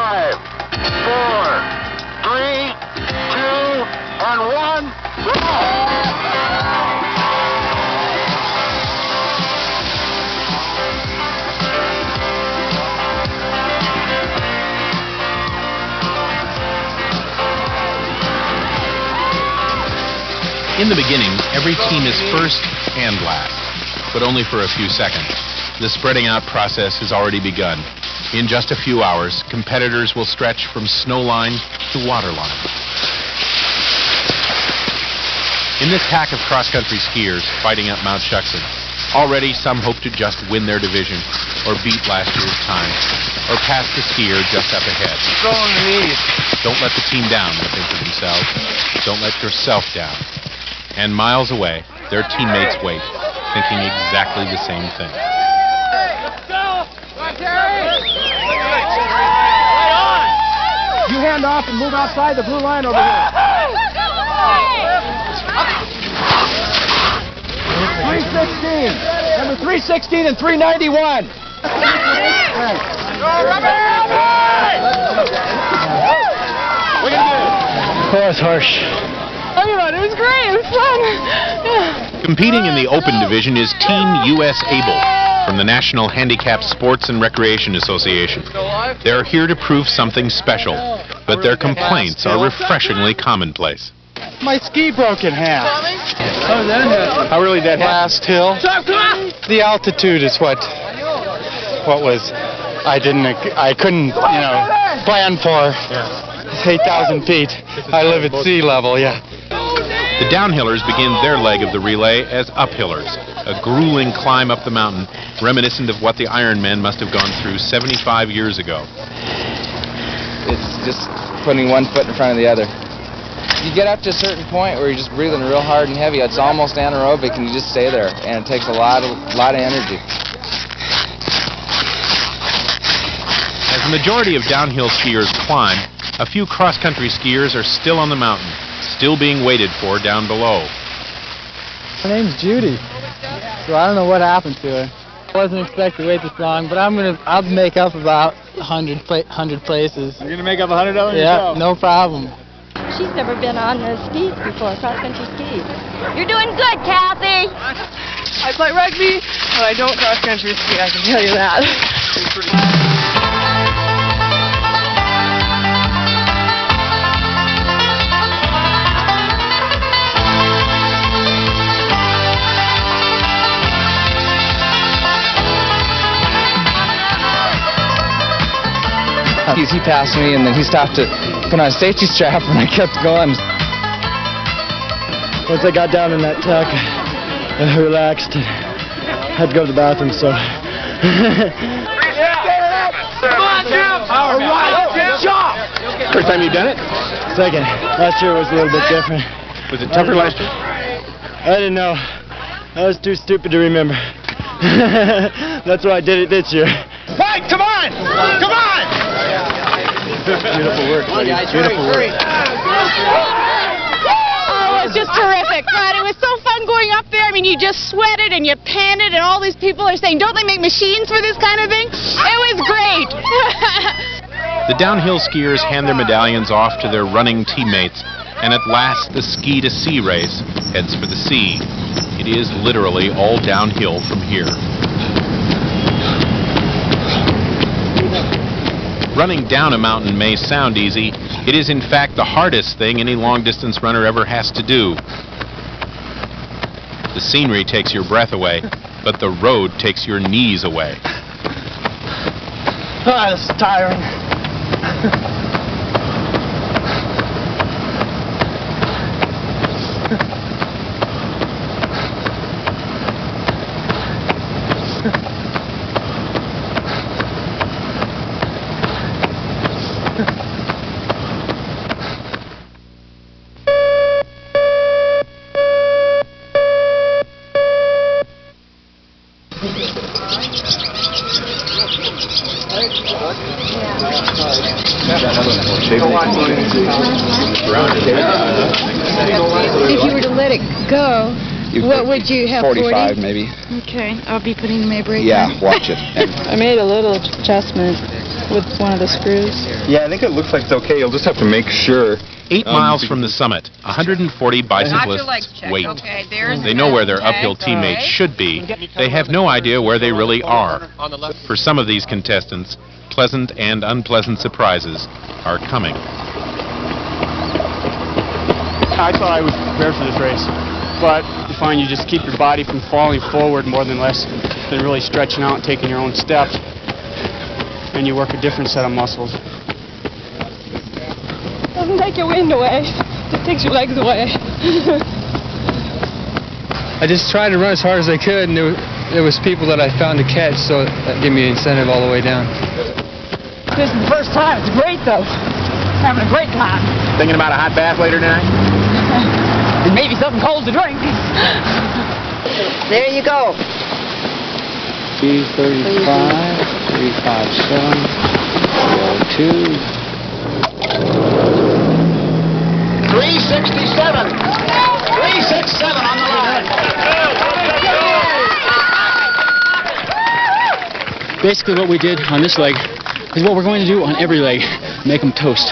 5, 4, 3, 2, and 1. In the beginning, every team is first and last, but only for a few seconds. The spreading out process has already begun. In just a few hours, competitors will stretch from snow line to water line. In this pack of cross-country skiers fighting up Mount Shuksan, already some hope to just win their division, or beat last year's time, or pass the skier just up ahead. Go on the knees. Don't let the team down, they think to themselves. Don't let yourself down. And miles away, their teammates wait, thinking exactly the same thing. You hand off and move outside the blue line over here. 316. Number 316 and 391. Oh, it's harsh. It was great. It was fun. Yeah. Competing in the open division is Team US Able from the National Handicap Sports and Recreation Association. They're here to prove something special, but their complaints are refreshingly commonplace. My ski broke in half. How did that happen? How really that Last hill. The altitude is what was I couldn't plan for. It's 8,000 feet. I live at sea level, yeah. The downhillers begin their leg of the relay as uphillers, a grueling climb up the mountain, reminiscent of what the Ironmen must have gone through 75 years ago. It's just putting one foot in front of the other. You get up to a certain point where you're just breathing real hard and heavy. It's almost anaerobic, and you just stay there, and it takes a lot of energy. As the majority of downhill skiers climb, a few cross-country skiers are still on the mountain, still being waited for down below. My name's Judy, so I don't know what happened to her. I wasn't expecting to wait this long, but I'll make up about 100 places. You're gonna make up 100 of them Yeah, yourself? no problem. She's never been on the skis before, cross-country skis. You're doing good, Kathy. I play rugby, but I don't cross-country ski, I can tell you that. He passed me, and then he stopped to put on a safety strap, and I kept going. Once I got down in that tuck, I relaxed and had to go to the bathroom, so. Come on, Jim! All right, Jim! First time you've done it? Second. Last year was a little bit different. Was it tougher last year? I didn't know. I was too stupid to remember. That's why I did it this year. Mike, come on! Come on! Beautiful work. Beautiful work. Oh, it was just terrific, Fred. It was so fun going up there. I mean, you just sweated and you panted, and all these people are saying, don't they make machines for this kind of thing? It was great. The downhill skiers hand their medallions off to their running teammates, and at last the ski-to-sea race heads for the sea. It is literally all downhill from here. Running down a mountain may sound easy. It is in fact the hardest thing any long-distance runner ever has to do. The scenery takes your breath away, but the road takes your knees away. Ah, this is tiring. If you were to let it go, what would you have, 45 40? maybe. Okay, I'll be putting my brake on. Yeah, watch it. I made a little adjustment. with one of the screws? Yeah, I think it looks like it's okay. You'll just have to make sure. 8 miles from the summit, 140 bicyclists wait. They know where their uphill teammates should be. They have no idea where they really are. For some of these contestants, pleasant and unpleasant surprises are coming. I thought I was prepared for this race, but you find you just keep your body from falling forward more than less than really stretching out and taking your own steps, and you work a different set of muscles. Doesn't take your wind away, just takes your legs away. I just tried to run as hard as I could, and there was people that I found to catch, so that gave me an incentive all the way down. This is the first time. It's great, though. Having a great time. Thinking about a hot bath later tonight? And maybe something cold to drink. There you go. 335, 357, 302. 367. 367 on the line. Basically what we did on this leg is what we're going to do on every leg. Make them toast.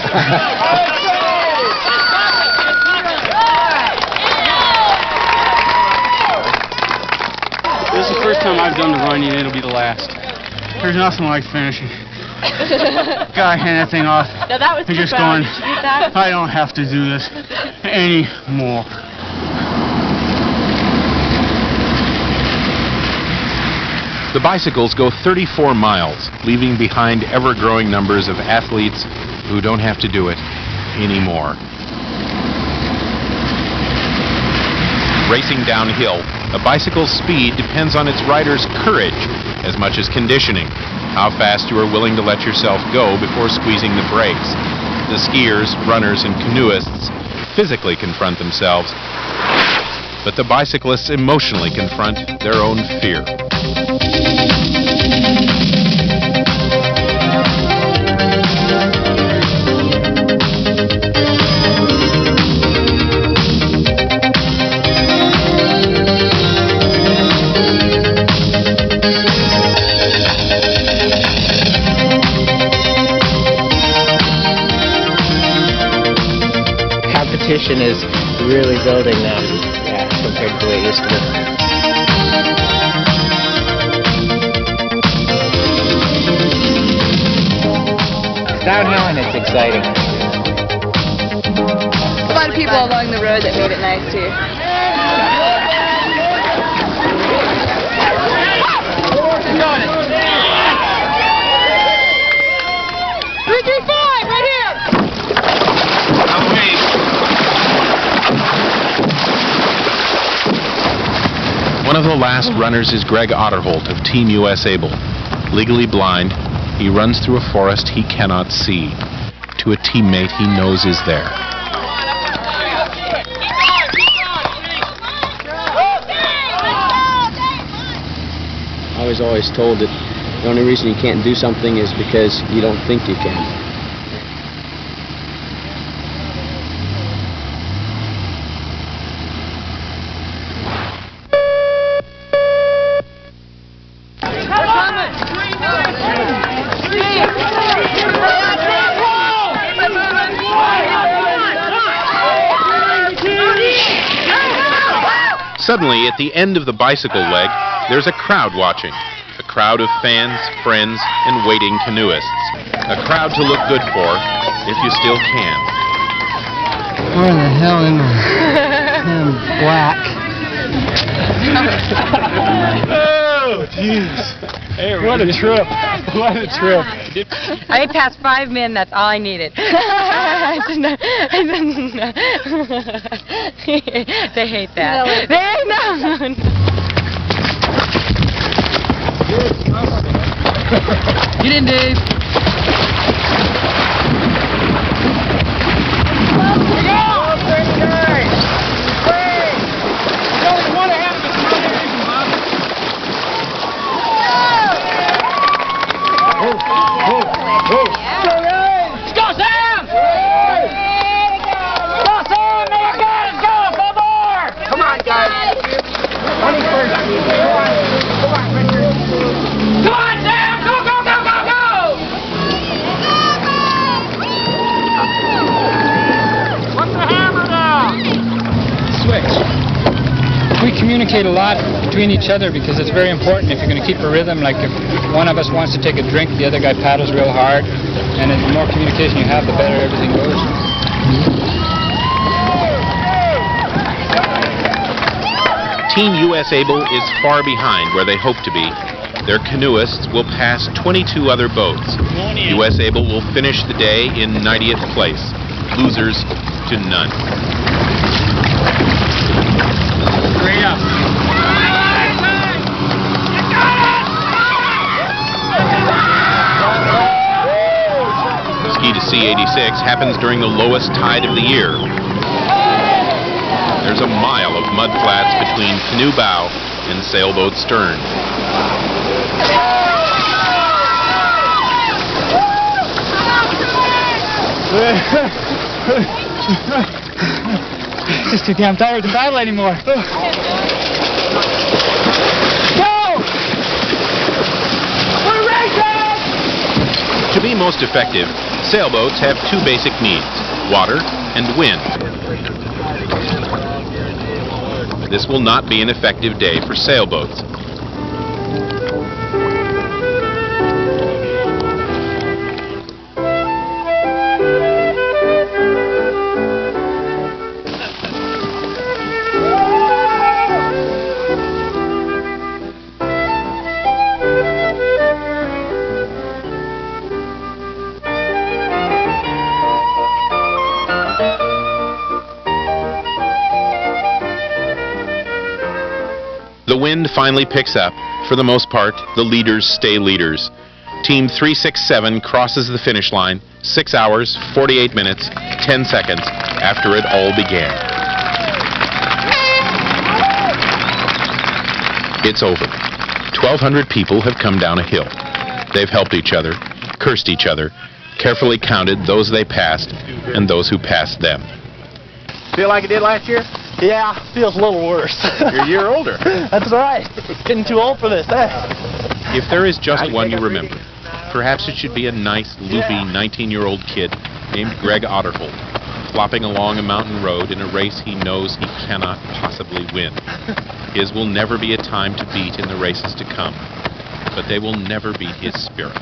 This is the first time I've done the running, and it'll be the last. There's nothing like finishing. Gotta hand that thing off. No, that was and just profound. going, Did you get that? I don't have to do this anymore. The bicycles go 34 miles, leaving behind ever-growing numbers of athletes who don't have to do it anymore. Racing downhill, a bicycle's speed depends on its rider's courage as much as conditioning, how fast you are willing to let yourself go before squeezing the brakes. The skiers, runners, and canoeists physically confront themselves, but the bicyclists emotionally confront their own fear. Competition is really building now, compared to the way it used to be. Downhill and it's exciting. A lot of people along the road that made it nice too. 335 right here. One of the last runners is Greg Otterholt of Team US Able. Legally blind, he runs through a forest he cannot see, to a teammate he knows is there. I was always told that the only reason you can't do something is because you don't think you can. Suddenly, at the end of the bicycle leg, there's a crowd watching. A crowd of fans, friends, and waiting canoeists. A crowd to look good for, if you still can. Where in the hell am I? I'm black. Oh, jeez. Hey, what a trip. What a trip. I passed 5 men, that's all I needed. They hate that. They know. Get in, Dave. communicate a lot between each other because it's very important if you're going to keep a rhythm. Like if one of us wants to take a drink, the other guy paddles real hard, and the more communication you have, the better everything goes. Team US Able is far behind where they hope to be. Their canoeists will pass 22 other boats. US Able will finish the day in 90th place. Losers to none. Great up. Ski to C86 happens during the lowest tide of the year. There's a mile of mud flats between canoe bow and sailboat stern. It's just too damn tired to paddle anymore. To be most effective, sailboats have two basic needs, water and wind. This will not be an effective day for sailboats. The wind finally picks up. For the most part, the leaders stay leaders. Team 367 crosses the finish line 6 hours, 48 minutes, 10 seconds after it all began. It's over. 1,200 people have come down a hill. They've helped each other, cursed each other, carefully counted those they passed and those who passed them. Feel like it did last year? Yeah, feels a little worse. You're a year older. That's right. Getting too old for this, eh? If there is just one you remember, perhaps it should be a nice, loopy 19-year-old kid named Greg Otterholt, flopping along a mountain road in a race he knows he cannot possibly win. His will never be a time to beat in the races to come, but they will never beat his spirit.